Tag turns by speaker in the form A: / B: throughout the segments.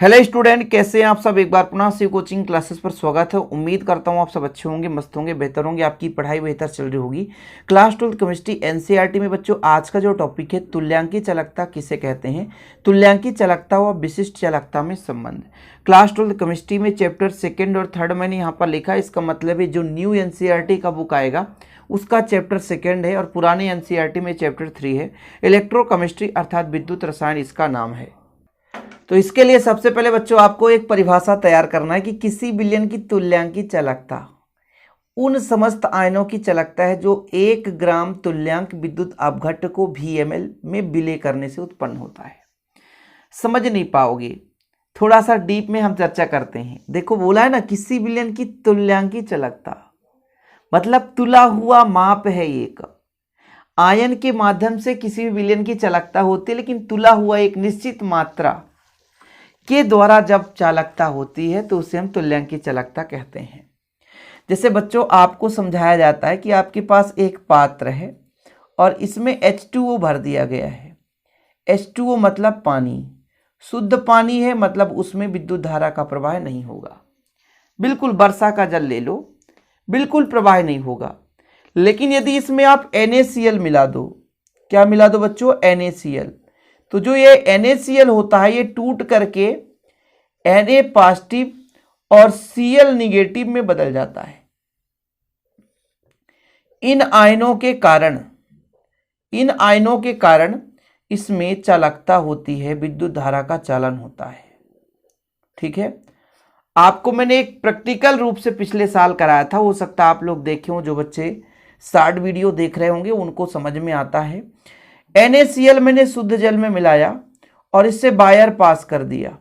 A: Hello student, कैसे हैं आप सब। एक बार पुनः शिव कोचिंग क्लासेस पर स्वागत है। उम्मीद करता हूं आप सब अच्छे होंगे, मस्त होंगे, बेहतर होंगे, आपकी पढ़ाई बेहतर चल रही होगी। क्लास 12 केमिस्ट्री एनसीईआरटी में बच्चों आज का जो टॉपिक है तुल्यांकी चालकता किसे कहते हैं। तुल्यांकी चालकता व विशिष्ट चालकता में संबंध। क्लास 12 केमिस्ट्री में चैप्टर 2 और 3 मैंने यहाँ पर लिखा। इसका मतलब है जो न्यू एनसीईआरटी का बुक आएगा उसका चैप्टर 2 है और पुराने एनसीईआरटी में चैप्टर 3 है। इलेक्ट्रोकेमिस्ट्री अर्थात विद्युत रसायन इसका नाम है। तो इसके लिए सबसे पहले बच्चों आपको एक परिभाषा तैयार करना है कि किसी विलयन की तुल्यांकी चालकता उन समस्त आयनों की चालकता है जो 1 ग्राम तुल्यांक विद्युत अपघट्ट को VML में विलय करने से उत्पन्न होता है। समझ नहीं पाओगे, थोड़ा सा डीप में हम चर्चा करते हैं। देखो बोला है ना, किसी विलयन की तुल्यांकी चालकता मतलब तुला हुआ माप है। एक आयन के माध्यम से किसी भी विलयन की चालकता होती है, लेकिन तुला हुआ एक निश्चित मात्रा के द्वारा जब चालकता होती है तो उसे हम तुल्यांकी चालकता कहते हैं। जैसे बच्चों आपको समझाया जाता है कि आपके पास एक पात्र है और इसमें H2O भर दिया गया है। H2O मतलब पानी, शुद्ध पानी है, मतलब उसमें विद्युत धारा का प्रवाह नहीं होगा। बिल्कुल वर्षा का जल ले लो, बिल्कुल प्रवाह नहीं होगा। लेकिन यदि इसमें आप NaCl मिला दो, क्या मिला दो बच्चों? NaCl। तो जो ये NaCl होता है ये टूट करके Na पॉजिटिव और Cl निगेटिव में बदल जाता है। इन आयनों के कारण इसमें चालकता होती है, विद्युत धारा का चालन होता है। ठीक है, आपको मैंने एक प्रैक्टिकल रूप से पिछले साल कराया था, हो सकता है आप लोग देखे हो। जो बच्चे शॉर्ट वीडियो देख रहे होंगे उनको समझ में आता है। NaCl मैंने शुद्ध जल में मिलाया और इससे वायर पास कर दिया।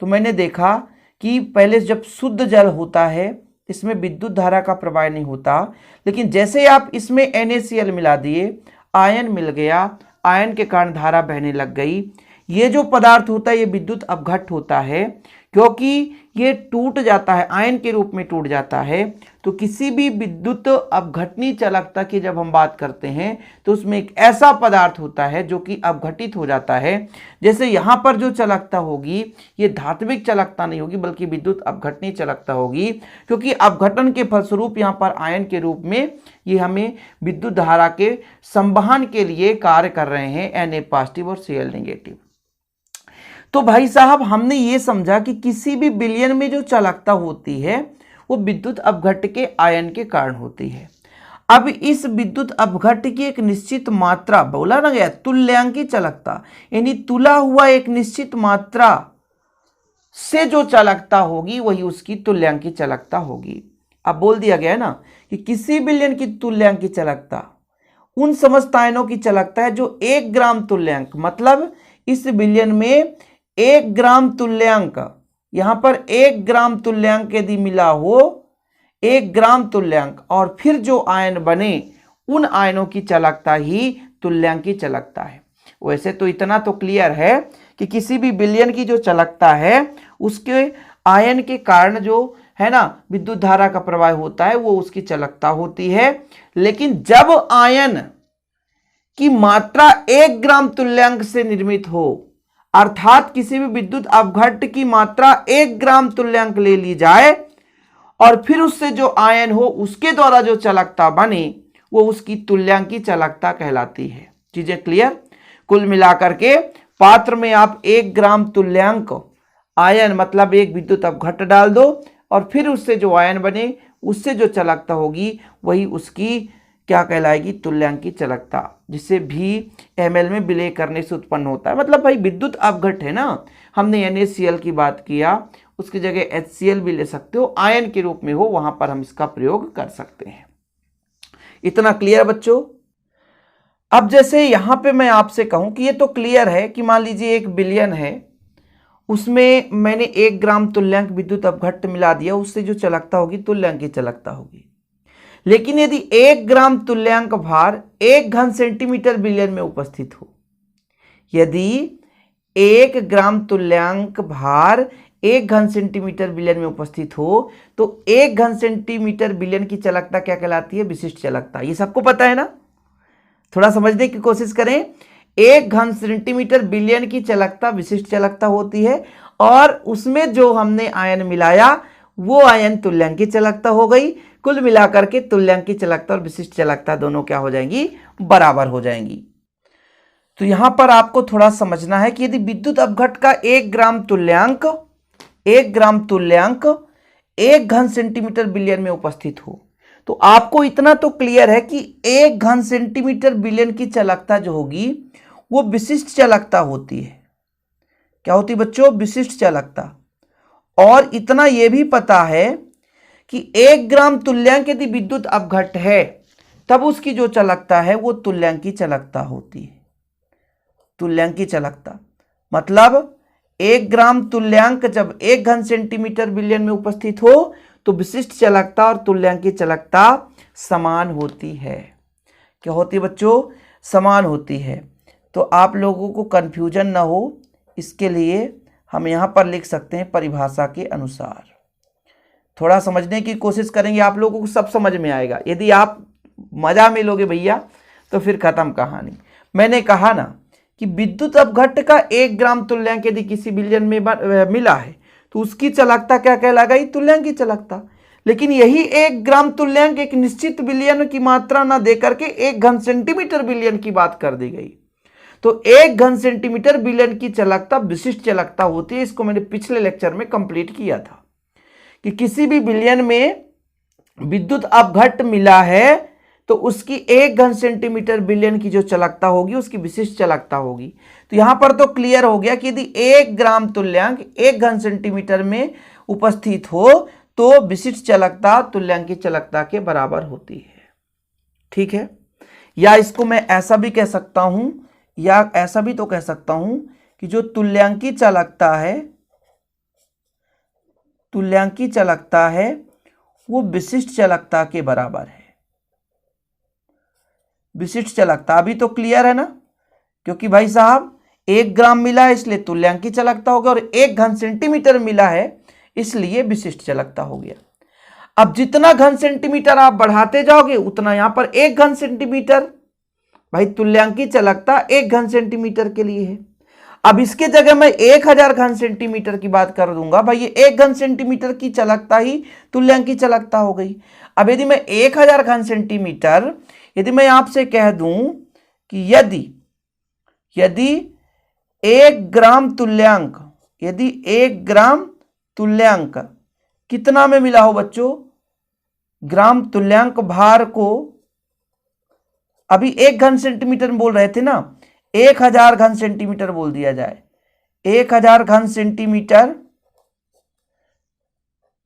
A: तो मैंने देखा कि पहले जब शुद्ध जल होता है इसमें विद्युत धारा का प्रवाह नहीं होता, लेकिन जैसे आप इसमें NaCl मिला दिए, आयन मिल गया, आयन के कारण धारा बहने लग गई। ये जो पदार्थ होता है ये विद्युत अपघट्ट होता है, क्योंकि ये टूट जाता है, आयन के रूप में टूट जाता है। तो किसी भी विद्युत अपघटनी चालकता की जब हम बात करते हैं तो उसमें एक ऐसा पदार्थ होता है जो कि अपघटित हो जाता है। जैसे यहाँ पर जो चालकता होगी ये धात्विक चालकता नहीं होगी बल्कि विद्युत अपघटनी चालकता होगी, क्योंकि अपघटन के फलस्वरूप यहाँ पर आयन के रूप में ये हमें विद्युत धारा के संवहन के लिए कार्य कर रहे हैं, Na पॉजिटिव और Cl नेगेटिव। तो भाई साहब हमने ये समझा कि किसी भी विलयन में जो चालकता होती है वो विद्युत अपघट्ट के आयन के कारण होती है। अब इस विद्युत अपघट्ट की एक निश्चित मात्रा, बोला ना गया तुल्यांकी चालकता, यानी तुला हुआ एक निश्चित मात्रा से जो चालकता होगी वही उसकी तुल्यांकी चालकता होगी। अब बोल दिया गया है ना कि किसी विलयन की तुल्यांकी चालकता उन समस्त आयनों की चालकता है जो 1 ग्राम तुल्यांक, मतलब इस विलयन में 1 ग्राम तुल्यांक, यहां पर 1 ग्राम तुल्यांक यदि मिला हो, 1 ग्राम तुल्यांक, और फिर जो आयन बने उन आयनों की चालकता ही तुल्यांकी चालकता है। वैसे तो इतना तो क्लियर है कि किसी भी विलयन की जो चालकता है उसके आयन के कारण जो है ना विद्युत धारा का प्रवाह होता है वो उसकी चालकता होती है। लेकिन जब आयन की मात्रा 1 ग्राम तुल्यांक से निर्मित हो, अर्थात किसी भी विद्युत अपघट्ट की मात्रा 1 ग्राम तुल्यांक ले ली जाए और फिर उससे जो आयन हो उसके द्वारा जो चालकता बने वो उसकी तुल्यांकी चालकता कहलाती है। चीजें क्लियर? कुल मिलाकर के पात्र में आप 1 ग्राम तुल्यांक आयन मतलब एक विद्युत अपघट्ट डाल दो और फिर उससे जो आयन बने उससे जो चालकता होगी वही उसकी क्या कहलाएगी? तुल्यांकी चालकता, जिसे VML में विलय करने से उत्पन्न होता है। मतलब भाई विद्युत अपघट्ट है ना, हमने NaCl की बात किया, उसकी जगह HCl भी ले सकते हो, आयन के रूप में हो वहां पर हम इसका प्रयोग कर सकते हैं। इतना क्लियर बच्चों? अब जैसे यहां पे मैं आपसे कहूं कि ये तो क्लियर है कि मान लीजिए एक विलयन है, उसमें मैंने 1 ग्राम तुल्यांक विद्युत अपघट्ट मिला दिया, उससे जो चालकता होगी तुल्यांकी चालकता होगी। लेकिन यदि 1 ग्राम तुल्यांक भार 1 घन सेंटीमीटर विलयन में उपस्थित हो, यदि 1 ग्राम तुल्यांक भार 1 घन सेंटीमीटर विलयन में उपस्थित हो तो 1 घन सेंटीमीटर विलयन की चालकता क्या कहलाती है? विशिष्ट चालकता। ये सबको पता है ना, थोड़ा समझने की कोशिश करें। 1 घन सेंटीमीटर विलयन की चालकता विशिष्ट चालकता होती है और उसमें जो हमने आयन मिलाया वो आयन तुल्यांकी चालकता हो गई। कुल मिलाकर के तुल्यांकी चालकता और विशिष्ट चालकता दोनों क्या हो जाएंगी, बराबर हो जाएंगी। तो यहां पर आपको थोड़ा समझना है कि यदि विद्युत अपघट्ट का 1 ग्राम तुल्यांक 1 घन सेंटीमीटर बिलियन में उपस्थित हो, तो आपको इतना तो क्लियर है कि 1 घन सेंटीमीटर बिलियन की चालकता जो होगी वो विशिष्ट चालकता होती है। क्या होती है बच्चों, विशिष्ट चालकता। और इतना यह भी पता है कि 1 ग्राम तुल्यांक यदि विद्युत अपघट्ट है तब उसकी जो चालकता है वो तुल्यांकी चालकता होती है। तुल्यांकी चालकता मतलब 1 ग्राम तुल्यांक जब 1 घन सेंटीमीटर बिलियन में उपस्थित हो तो विशिष्ट चालकता और तुल्यांकी चालकता समान होती है। क्या होती है बच्चों, समान होती है। तो आप लोगों को कंफ्यूजन ना हो इसके लिए हम यहाँ पर लिख सकते हैं परिभाषा के अनुसार। थोड़ा समझने की कोशिश करेंगे, आप लोगों को सब समझ में आएगा। यदि आप मजा में लोगे भैया तो फिर खत्म कहानी। मैंने कहा ना कि विद्युत अपघट्ट का 1 ग्राम तुल्यांक यदि किसी बिलियन में मिला है तो उसकी चालकता क्या कहलाएगी, तुल्यांकी चालकता। लेकिन यही 1 ग्राम तुल्यांक एक निश्चित बिलियन की मात्रा ना देकर के 1 घन सेंटीमीटर बिलियन की बात कर दी गई। तो 1 घन सेंटीमीटर बिलियन की चालकता विशिष्ट चालकता होती है। इसको मैंने पिछले लेक्चर में कंप्लीट किया था कि किसी भी बिलियन में विद्युत अपघट्ट मिला है तो उसकी 1 घन सेंटीमीटर बिलियन की जो चालकता होगी उसकी विशिष्ट चालकता होगी। तो यहां पर तो क्लियर हो गया कि यदि 1 ग्राम तुल्यांक 1 घन सेंटीमीटर में उपस्थित हो तो विशिष्ट चालकता तुल्यांकी चालकता के बराबर होती है। ठीक है, या इसको मैं ऐसा भी कह सकता हूं, या ऐसा भी तो कह सकता हूं कि जो तुल्यांकी चालकता है वो विशिष्ट चालकता के बराबर है। विशिष्ट चालकता अभी तो क्लियर है ना, क्योंकि भाई साहब 1 ग्राम मिला है इसलिए तुल्यांकी चालकता हो गया और 1 घन सेंटीमीटर मिला है इसलिए विशिष्ट चालकता हो गया। अब जितना घन सेंटीमीटर आप बढ़ाते जाओगे उतना यहां पर 1 घन सेंटीमीटर, भाई तुल्यांकी चालकता 1 घन सेंटीमीटर के लिए है। अब इसके जगह मैं 1000 घन सेंटीमीटर की बात कर दूंगा, भाई ये 1 घन सेंटीमीटर की चालकता ही तुल्यांकी चालकता हो गई। अब यदि मैं 1000 घन सेंटीमीटर यदि मैं आपसे कह दूं कि यदि 1 ग्राम तुल्यांक कितना में मिला हो बच्चों, ग्राम तुल्यांक भार को अभी 1 घन सेंटीमीटर में बोल रहे थे ना, 1000 घन सेंटीमीटर बोल दिया जाए। 1000 घन सेंटीमीटर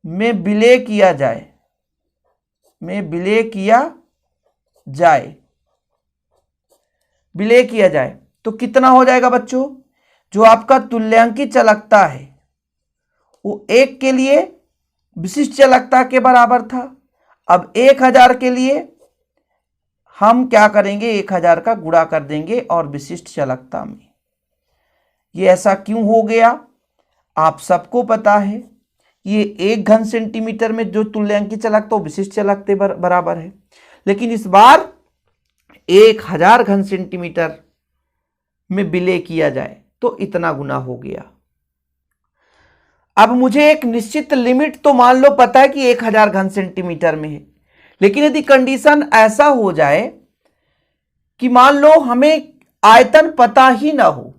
A: में विलय किया जाए तो कितना हो जाएगा बच्चों, जो आपका तुल्यांकी चालकता है वो 1 के लिए विशिष्ट चालकता के बराबर था। अब 1000 के लिए हम क्या करेंगे, 1000 का गुणा कर देंगे और विशिष्ट चालकता में। ये ऐसा क्यों हो गया आप सबको पता है। ये 1 घन सेंटीमीटर में जो तुल्यांकी चालकता वो विशिष्ट चालकता बराबर है, लेकिन इस बार 1000 घन सेंटीमीटर में विलय किया जाए तो इतना गुना हो गया। अब मुझे एक निश्चित लिमिट तो मान लो पता है कि 1000 घन सेंटीमीटर में है, लेकिन यदि कंडीशन ऐसा हो जाए कि मान लो हमें आयतन पता ही ना हो,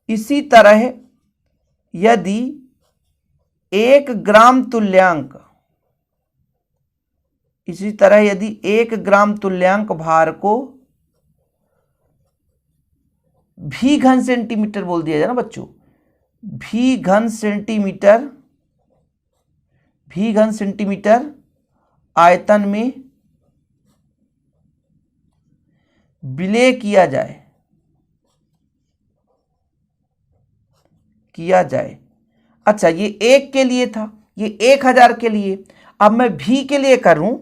A: इसी तरह यदि 1 ग्राम तुल्यांक भार को भी घन सेंटीमीटर बोल दिया जाए ना बच्चों, भी घन सेंटीमीटर आयतन में विलय किया जाए। अच्छा, ये 1 के लिए था, ये 1000 के लिए। अब मैं भी के लिए करूं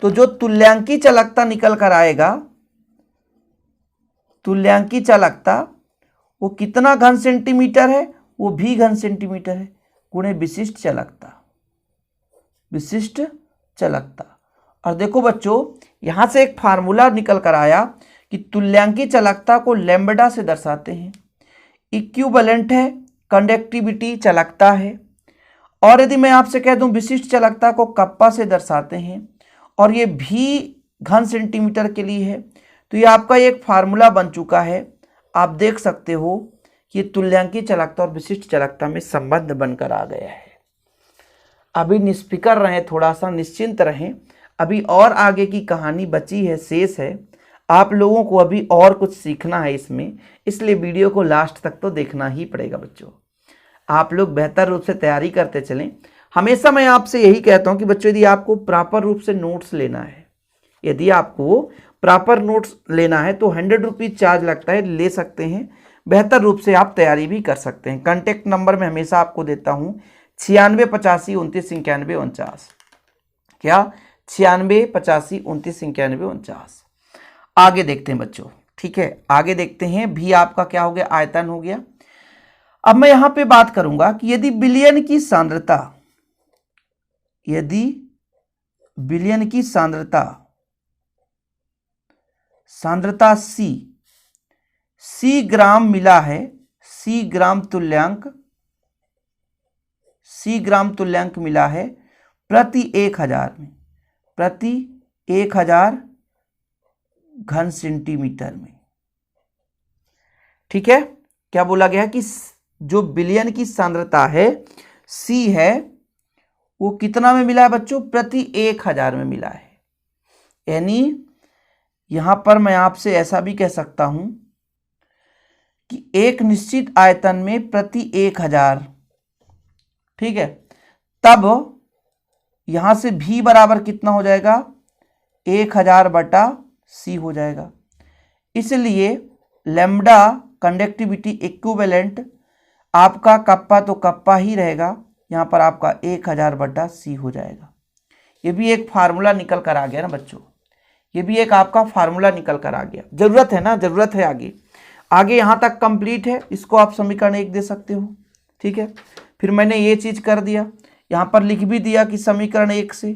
A: तो जो तुल्यांकी चालकता निकल कर आएगा, तुल्यांकी चालकता वो कितना घन सेंटीमीटर है, वो भी घन सेंटीमीटर है गुणे विशिष्ट चालकता। और देखो बच्चों यहां से एक फार्मूला निकल कर आया कि तुल्यांकी चालकता को लैम्ब्डा से दर्शाते हैं। इक्विवेलेंट है, कंडक्टिविटी चालकता है। और यदि मैं आपसे कह दूं विशिष्ट चालकता को कप्पा से दर्शाते हैं और ये भी घन सेंटीमीटर के लिए है, तो ये आपका एक फार्मूला बन चुका है। आप देख सकते हो कि तुल्यांकी चालकता और विशिष्ट चालकता में संबंध बनकर आ गया है। अभी निष्फिक्र रहें, थोड़ा सा निश्चिंत रहें, अभी और आगे की कहानी बची है, शेष है। आप लोगों को अभी और कुछ सीखना है इसमें, इसलिए वीडियो को लास्ट तक तो देखना ही पड़ेगा बच्चों। आप लोग बेहतर रूप से तैयारी करते चलें। हमेशा मैं आपसे यही कहता हूं कि बच्चों यदि आपको प्रॉपर रूप से नोट्स लेना है, यदि आपको प्रॉपर नोट्स लेना है तो 100 रुपीज़ चार्ज लगता है, ले सकते हैं। बेहतर रूप से आप तैयारी भी कर सकते हैं। कॉन्टैक्ट नंबर मैं हमेशा आपको देता हूँ 96 85 29 91 49। क्या 96 85 29 91 49। आगे देखते हैं बच्चों, ठीक है, आगे देखते हैं। भी आपका क्या हो गया, आयतन हो गया। अब मैं यहां पे बात करूंगा कि यदि बिलियन की सांद्रता, यदि बिलियन की सांद्रता सी ग्राम मिला है, सी ग्राम तुल्यांक मिला है प्रति 1000 में, प्रति 1000 घन सेंटीमीटर में। ठीक है, क्या बोला गया कि जो बिलियन की सांद्रता है सी है, वो कितना में मिला है बच्चों, प्रति 1000 में मिला है। यानी यहां पर मैं आपसे ऐसा भी कह सकता हूं कि एक निश्चित आयतन में प्रति 1000, ठीक है, तब यहां से भी बराबर कितना हो जाएगा, 1000 बटा सी हो जाएगा। इसलिए लैम्ब्डा कंडक्टिविटी इक्विवेलेंट आपका कप्पा तो कप्पा ही रहेगा, यहां पर आपका 1000 बटा सी हो जाएगा। ये भी एक फार्मूला निकल कर आ गया ना बच्चों, ये भी एक आपका फार्मूला निकल कर आ गया। जरूरत है ना, जरूरत है। आगे यहां तक कंप्लीट है, इसको आप समीकरण 1 दे सकते हो, ठीक है। फिर मैंने ये चीज कर दिया, यहां पर लिख भी दिया कि समीकरण 1 से,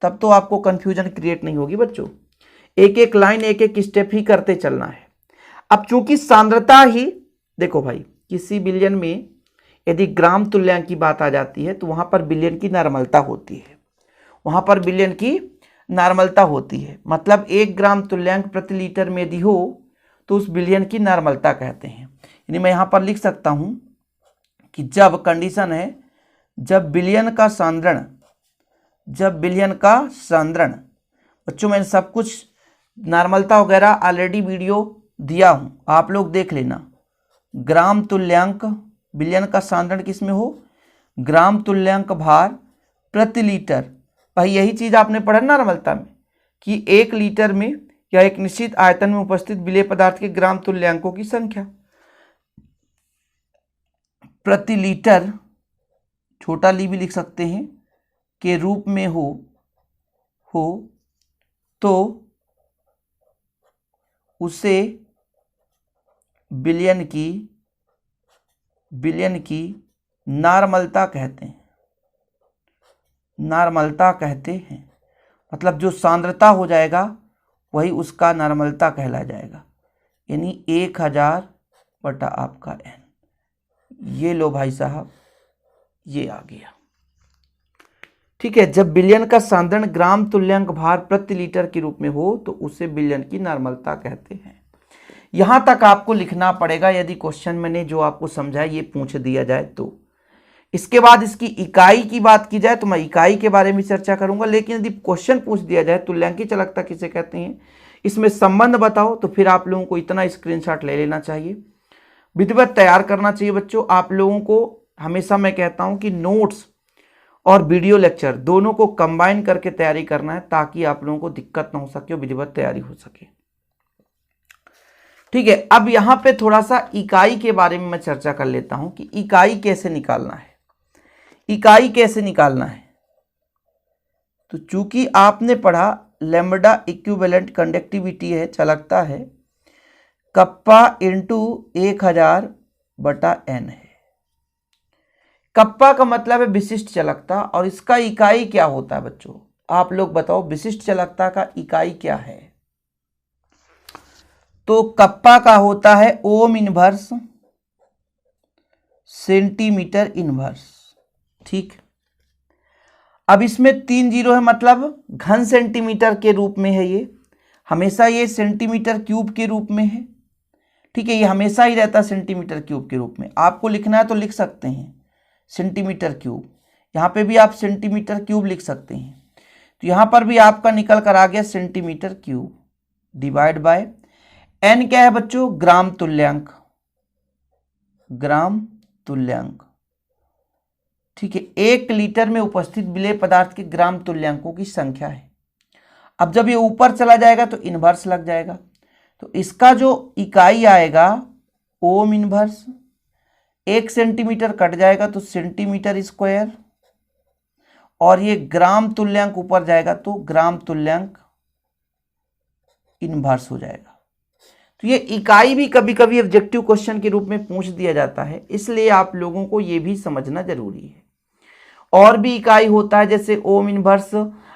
A: तब तो आपको कंफ्यूजन क्रिएट नहीं होगी बच्चों। एक एक लाइन, एक एक स्टेप ही करते चलना है। अब चूंकि सांद्रता ही, देखो भाई, किसी बिलियन में यदि ग्राम तुल्यांक की बात आ जाती है तो वहां पर बिलियन की नॉर्मलता होती है, वहां पर बिलियन की नॉर्मलता होती है। मतलब 1 ग्राम तुल्यांक प्रति लीटर में यदि हो तो उस बिलियन की नॉर्मलता कहते हैं। यानी मैं यहां पर लिख सकता हूं कि जब कंडीशन है, जब बिलियन का सांद्रण, बच्चों मैंने सब कुछ नॉर्मलता वगैरह ऑलरेडी वीडियो दिया हूं, आप लोग देख लेना। ग्राम तुल्यांक, बिलियन का सांद्रण किस में हो, ग्राम तुल्यांक भार प्रति लीटर। भाई यही चीज आपने पढ़ा नॉर्मलता में कि 1 लीटर में या एक निश्चित आयतन में उपस्थित विलेय पदार्थ के ग्राम तुल्यांकों की संख्या प्रति लीटर, छोटा ली भी लिख सकते हैं, के रूप में हो तो उसे बिलियन की नॉर्मलता कहते हैं, नॉर्मलता कहते हैं। मतलब जो सांद्रता हो जाएगा वही उसका नॉर्मलता कहला जाएगा। यानी 1000 बटा आपका n। ये लो भाई साहब, ये आ गया, ठीक है। जब बिलियन का सांद्रण ग्राम तुल्यांक भार प्रति लीटर के रूप में हो तो उसे बिलियन की नॉर्मलता कहते हैं। यहां तक आपको लिखना पड़ेगा यदि क्वेश्चन मैंने जो आपको समझाया ये पूछ दिया जाए तो। इसके बाद इसकी इकाई की बात की जाए तो मैं इकाई के बारे में चर्चा करूंगा, लेकिन यदि क्वेश्चन पूछ दिया जाए तुल्यांकी चालकता किसे कहते हैं, इसमें संबंध बताओ, तो फिर आप लोगों को इतना स्क्रीनशॉट ले लेना चाहिए, विधिवत तैयार करना चाहिए बच्चों। आप लोगों को हमेशा मैं कहता हूं कि नोट्स और वीडियो लेक्चर दोनों को कंबाइन करके तैयारी करना है, ताकि आप लोगों को दिक्कत ना हो सके और विधिवत तैयारी हो सके, ठीक है। अब यहां पे थोड़ा सा इकाई के बारे में मैं चर्चा कर लेता हूं कि इकाई कैसे निकालना है। इकाई कैसे निकालना है, तो चूंकि आपने पढ़ा लैम्ब्डा इक्विवेलेंट कंडक्टिविटी है, चालकता है, कप्पा इंटू 1000 बटा n है। कप्पा का मतलब है विशिष्ट चालकता, और इसका इकाई क्या होता है बच्चों, आप लोग बताओ, विशिष्ट चालकता का इकाई क्या है। तो कप्पा का होता है ओम इनवर्स सेंटीमीटर इनवर्स। ठीक, अब इसमें 3 जीरो है, मतलब घन सेंटीमीटर के रूप में है ये, हमेशा ये सेंटीमीटर क्यूब के रूप में है। ठीक है, ये हमेशा ही रहता है सेंटीमीटर क्यूब के रूप में। आपको लिखना है तो लिख सकते हैं सेंटीमीटर क्यूब, यहाँ पे भी आप सेंटीमीटर क्यूब लिख सकते हैं। तो यहाँ पर भी आपका निकल कर आ गया centimetre cube divide by N क्या है बच्चों, ग्राम तुल्यांक, ग्राम तुल्यांक। ठीक है, 1 लीटर में उपस्थित विलेय पदार्थ के ग्राम तुल्यांकों की संख्या है। अब जब ये ऊपर चला जाएगा तो इनवर्स लग जाएगा, तो इसका जो इकाई आएगा ओम इनवर्स, 1 सेंटीमीटर कट जाएगा तो सेंटीमीटर स्क्वायर, और ये ग्राम तुल्यांक ऊपर जाएगा तो ग्राम तुल्यांक इनवर्स हो जाएगा। तो ये इकाई भी कभी कभी ऑब्जेक्टिव क्वेश्चन के रूप में पूछ दिया जाता है, इसलिए आप लोगों को ये भी समझना जरूरी है। और भी इकाई होता है, जैसे ओम इनवर्स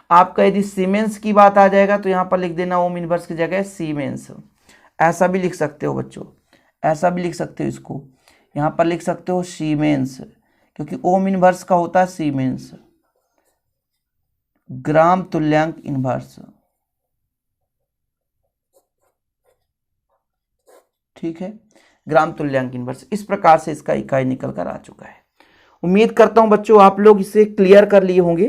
A: आपका यदि सीमेंस की बात आ जाएगा तो यहाँ पर लिख देना ओम इनवर्स की जगह सीमेंस, ऐसा भी लिख सकते हो बच्चों, ऐसा भी लिख सकते हो, इसको यहाँ पर लिख सकते हो सीमेंस, क्योंकि ओम इनवर्स का होता है सीमेंस, ग्राम तुल्यांक इनवर्स। ठीक है, ग्राम तुल्यांक इनवर्स, इस प्रकार से इसका इकाई निकल कर आ चुका है। उम्मीद करता हूं बच्चों आप लोग इसे क्लियर कर लिए होंगे।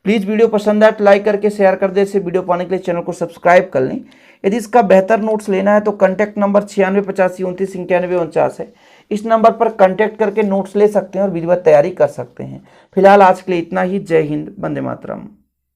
A: प्लीज वीडियो पसंद आए तो लाइक करके शेयर कर दे, इसे वीडियो पाने के लिए चैनल को सब्सक्राइब कर लें। यदि इसका बेहतर नोट्स लेना है तो कॉन्टैक्ट नंबर 9685299149 है, इस नंबर पर कॉन्टैक्ट करके नोट्स ले सकते हैं और विधिवत तैयारी कर सकते हैं। फिलहाल आज के लिए इतना ही। जय हिंद, वंदे मातरम।